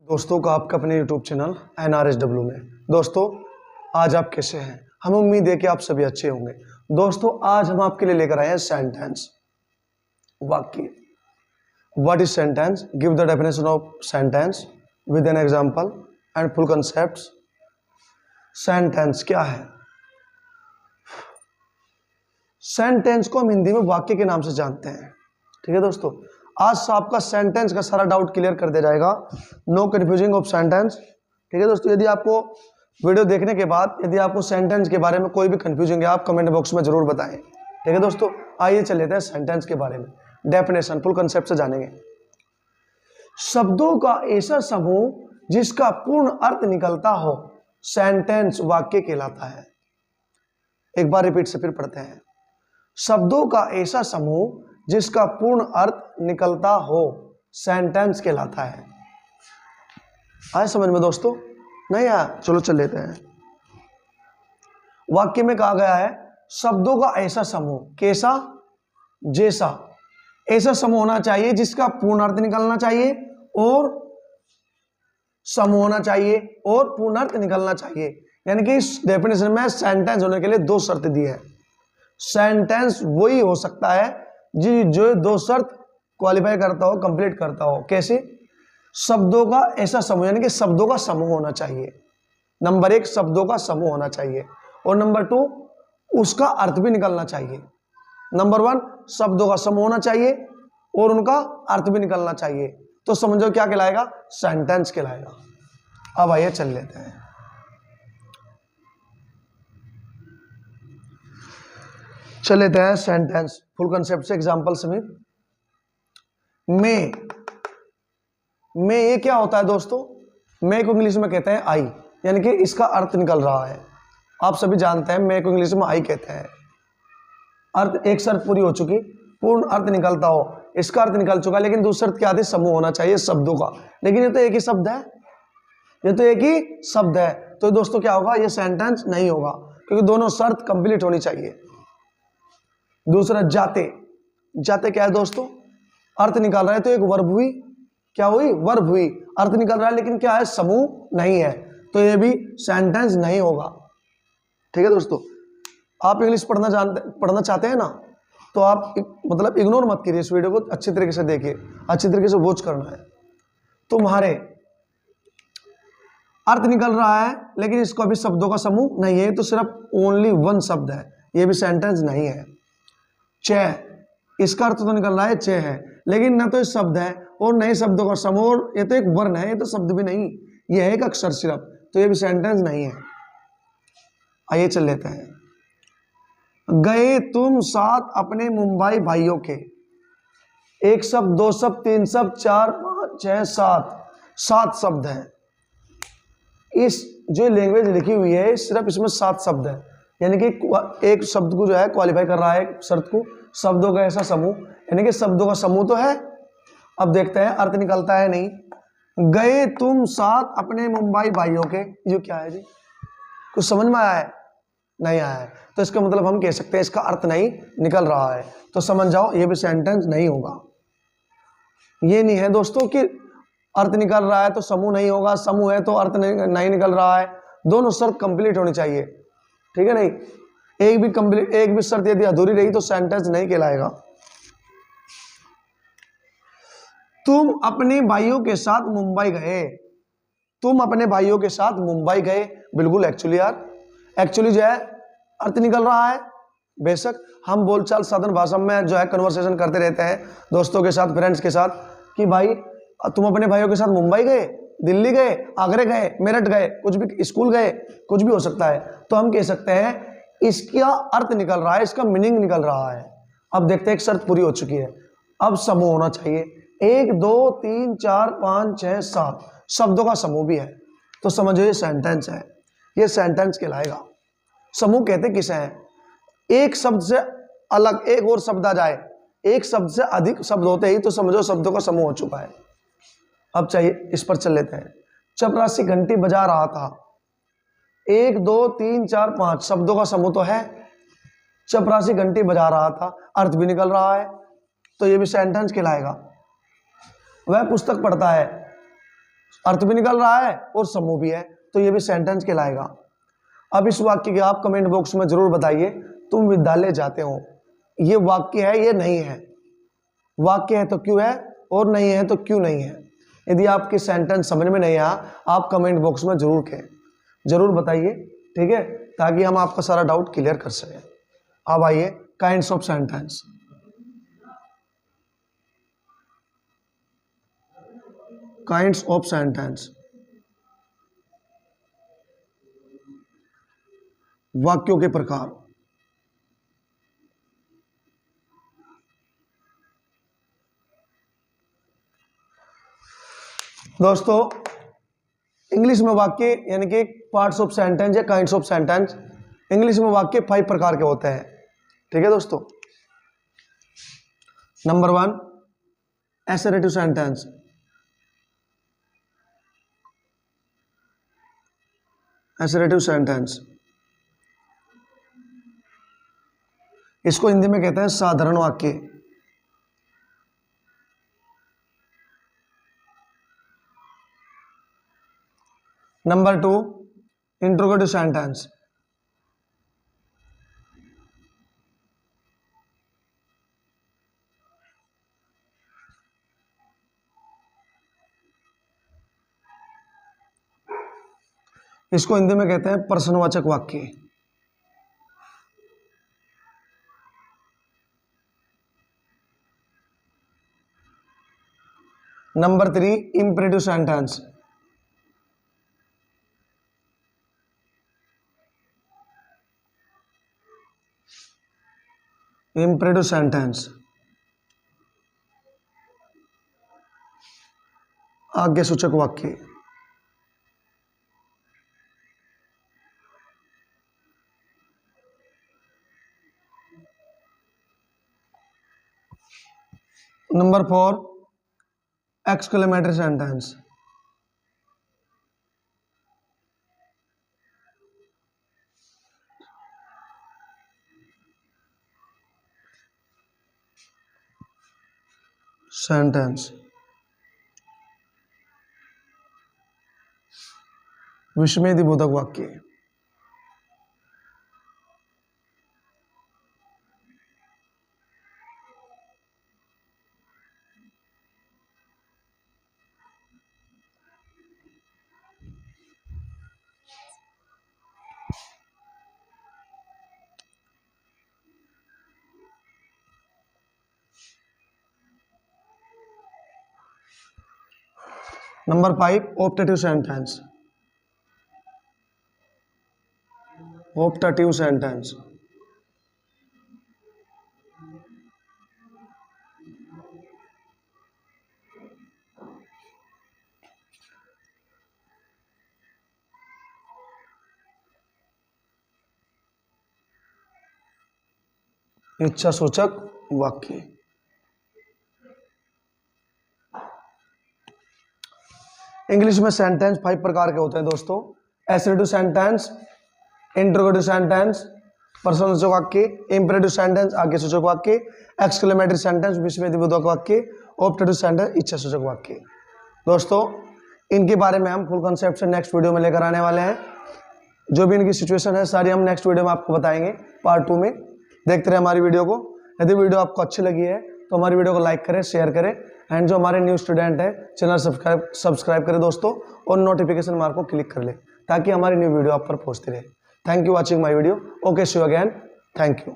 दोस्तों का आपका अपने YouTube चैनल NRSW में। दोस्तों आज आप कैसे हैं? हम उम्मीद है कि आप सभी अच्छे होंगे। दोस्तों आज हम आपके लिए लेकर आए हैं सेंटेंस, वाक्य। What is sentence? Give the definition of sentence with an example and full concepts. Sentence क्या है? सेंटेंस को हम हिंदी में वाक्य के नाम से जानते हैं। ठीक है दोस्तों, आज से आपका सेंटेंस का सारा डाउट क्लियर कर दिया जाएगा। No confusing of sentence. ठीक है दोस्तों, यदि आपको वीडियो देखने के बाद यदि आपको सेंटेंस के बारे में कोई भी कंफ्यूजिंग है, आप कमेंट बॉक्स में जरूर बताएं। ठीक है दोस्तों, आइए चल लेते हैं सेंटेंस के बारे में, डेफिनेशन फुल कंसेप्ट से जानेंगे। शब्दों का ऐसा समूह जिसका पूर्ण अर्थ निकलता हो, सेंटेंस वाक्य कहलाता है। एक बार रिपीट से फिर पढ़ते हैं। शब्दों का ऐसा समूह जिसका पूर्ण अर्थ निकलता हो, सेंटेंस कहलाता है। आए समझ में दोस्तों? नहीं आया? चलो चल लेते हैं। वाक्य में कहा गया है शब्दों का ऐसा समूह, कैसा? जैसा। ऐसा समूह होना चाहिए जिसका पूर्ण अर्थ निकलना चाहिए और समूह होना चाहिए और पूर्ण अर्थ निकलना चाहिए। यानी कि इस डेफिनेशन में सेंटेंस होने के लिए दो शर्त दी है। सेंटेंस वही हो सकता है जी जो दो शर्त क्वालिफाई करता हो, कंप्लीट करता हो। कैसे? शब्दों का ऐसा समूह, यानी कि शब्दों का समूह होना चाहिए। नंबर एक, शब्दों का समूह होना चाहिए, और नंबर टू, उसका अर्थ भी निकलना चाहिए। नंबर वन, शब्दों का समूह होना चाहिए और उनका अर्थ भी निकलना चाहिए। तो समझो क्या कहलाएगा? सेंटेंस कहलाएगा। अब आइए चल लेते हैं। चल लेते हैं सेंटेंस फुल कंसेप्ट से, एग्जांपल समेत। मैं ये क्या होता है दोस्तों? मैं को इंग्लिश में कहते हैं आई, यानी कि इसका अर्थ निकल रहा है। आप सभी जानते हैं मैं को इंग्लिश में आई कहते हैं। अर्थ, एक शर्त पूरी हो चुकी, पूर्ण अर्थ निकलता हो, इसका अर्थ निकल चुका, लेकिन दूसरी शर्त क्या थी? समूह होना चाहिए शब्दों का। लेकिन ये तो एक ही शब्द है, ये तो एक ही शब्द है। तो दोस्तों क्या होगा? ये सेंटेंस नहीं होगा, क्योंकि दोनों शर्त कंप्लीट होनी चाहिए। दूसरा, जाते। जाते क्या है दोस्तों? अर्थ निकाल रहा है, तो एक वर्ब हुई। क्या हुई? वर्ब हुई। अर्थ निकल रहा है, लेकिन क्या है? समूह नहीं है, तो ये भी सेंटेंस नहीं होगा। ठीक है दोस्तों, आप इंग्लिश पढ़ना चाहते हैं ना, तो आप मतलब इग्नोर मत कीजिए, इस वीडियो को अच्छी तरीके से देखिए, अच्छी तरीके से वॉच करना है। तुम्हारे अर्थ निकल रहा है, लेकिन इसको अभी शब्दों का समूह नहीं है, तो सिर्फ ओनली वन शब्द है, ये भी सेंटेंस नहीं है। चह, इसका अर्थ तो निकल रहा है चह है, लेकिन न तो इस शब्द है और न ही शब्दों का समूह। ये तो एक वर्ण है, ये तो शब्द भी नहीं, ये है एक अक्षर सिर्फ, तो ये भी सेंटेंस नहीं है। आइए चल लेते हैं। गए तुम साथ अपने मुंबई भाइयों के। एक शब्द, दो शब्द, तीन शब्द, चार, पांच, छह, सात, सात शब्द है। इस जो लैंग्वेज लिखी हुई है, सिर्फ इसमें सात शब्द है, यानी कि एक शब्द को जो है क्वालिफाई कर रहा है, शर्त को। शब्दों का ऐसा समूह, यानी कि शब्दों का समूह तो है। अब देखते हैं अर्थ निकलता है नहीं। गए तुम साथ अपने मुंबई भाइयों के, जो क्या है जी? कुछ समझ में आया है? नहीं आया है, तो इसका मतलब हम कह सकते हैं इसका अर्थ नहीं निकल रहा है। तो समझ जाओ ये भी सेंटेंस नहीं होगा। ये नहीं है दोस्तों कि अर्थ निकल रहा है तो समूह नहीं होगा, समूह है तो अर्थ नहीं निकल रहा है। दोनों शर्त कंप्लीट होनी चाहिए। ठीक है? नहीं, एक भी शर्त यदि अधूरी रही तो सेंटेंस नहीं कहलाएगा। तुम अपने भाइयों के साथ मुंबई गए। तुम अपने भाइयों के साथ मुंबई गए, बिल्कुल एक्चुअली यार, एक्चुअली जो है अर्थ निकल रहा है। बेशक हम बोलचाल साधन भाषा में जो है कन्वर्सेशन करते रहते हैं दोस्तों के साथ, फ्रेंड्स के साथ, कि भाई तुम अपने भाइयों के साथ मुंबई गए, दिल्ली गए, आगरे गए, मेरठ गए, कुछ भी, स्कूल गए, कुछ भी हो सकता है। तो हम कह सकते हैं इसका अर्थ निकल रहा है, इसका मीनिंग निकल रहा है। अब देखते हैं, एक शर्त पूरी हो चुकी है, अब समूह होना चाहिए। एक, दो, तीन, चार, पांच, छह, सात शब्दों का समूह भी है, तो समझो ये सेंटेंस है, ये सेंटेंस कहलाएगा। समूह कहते किसे हैं? एक शब्द से अलग एक और शब्द आ जाए, एक शब्द से अधिक शब्द होते ही तो समझो शब्दों का समूह हो चुका है। अब चाहिए इस पर चल लेते हैं। चपरासी घंटी बजा रहा था। एक, दो, तीन, चार, पांच शब्दों का समूह तो है। चपरासी घंटी बजा रहा था, अर्थ भी निकल रहा है, तो ये भी सेंटेंस कहलाएगा। वह पुस्तक पढ़ता है, अर्थ भी निकल रहा है और समूह भी है, तो ये भी सेंटेंस कहलाएगा। अब इस वाक्य के आप कमेंट बॉक्स में जरूर बताइए, तुम विद्यालय जाते हो, ये वाक्य है ये नहीं है, वाक्य है तो क्यों है और नहीं है तो क्यों नहीं है। यदि आपके सेंटेंस समझ में नहीं आया, आप कमेंट बॉक्स में जरूर बताइए, ठीक है, ताकि हम आपका सारा डाउट क्लियर कर सकें। अब आइए kinds of sentence. Kinds of sentence, वाक्यों के प्रकार। दोस्तों इंग्लिश में वाक्य यानी कि पार्ट्स ऑफ सेंटेंस या काइंड्स ऑफ सेंटेंस, इंग्लिश में वाक्य 5 प्रकार के होते हैं, ठीक है दोस्तों। Number 1 assertive sentence. Assertive sentence, इसको हिंदी में कहते हैं साधारण वाक्य। Number 2 interrogative sentence. इसको हिंदी में कहते हैं प्रश्नवाचक वाक्य। Number 3 imperative sentence. Imperative sentence, आज्ञा सूचक वाक्य। Number 4 exclamatory sentence. सेंटेंस, विस्मयदिबोधक वाक्य। Number 5 optative sentence. Optative sentence, इच्छा सूचक वाक्य। इंग्लिश में सेंटेंस 5 प्रकार के होते हैं दोस्तों। एसरेटिव सेंटेंस, इंट्रोगेटिव सेंटेंस, प्रश्नवाचक वाक्य, इंपेरेटिव सेंटेंस, आज्ञा सूचक वाक्य, एक्सक्लेमेटरी सेंटेंस, विस्मयदिबोधक वाक्य, ऑप्टेटिव सेंटेंस, इच्छा सूचक वाक्य। दोस्तों इनके बारे में हम फुल कॉन्सेप्ट से नेक्स्ट वीडियो में लेकर आने वाले हैं। जो भी इनकी सिचुएशन है सारी हम नेक्स्ट वीडियो में आपको बताएंगे पार्ट 2 में। देखते रहे हमारी वीडियो को। यदि वीडियो आपको अच्छी लगी है तो हमारी वीडियो को लाइक करें, शेयर करें, एंड जो हमारे न्यू स्टूडेंट है चैनल सब्सक्राइब करें दोस्तों, और नोटिफिकेशन मार्क को क्लिक कर ले ताकि हमारी न्यू वीडियो आप पर पहुंचती रहे। Thank you watching my video. Okay, see you again. Thank you.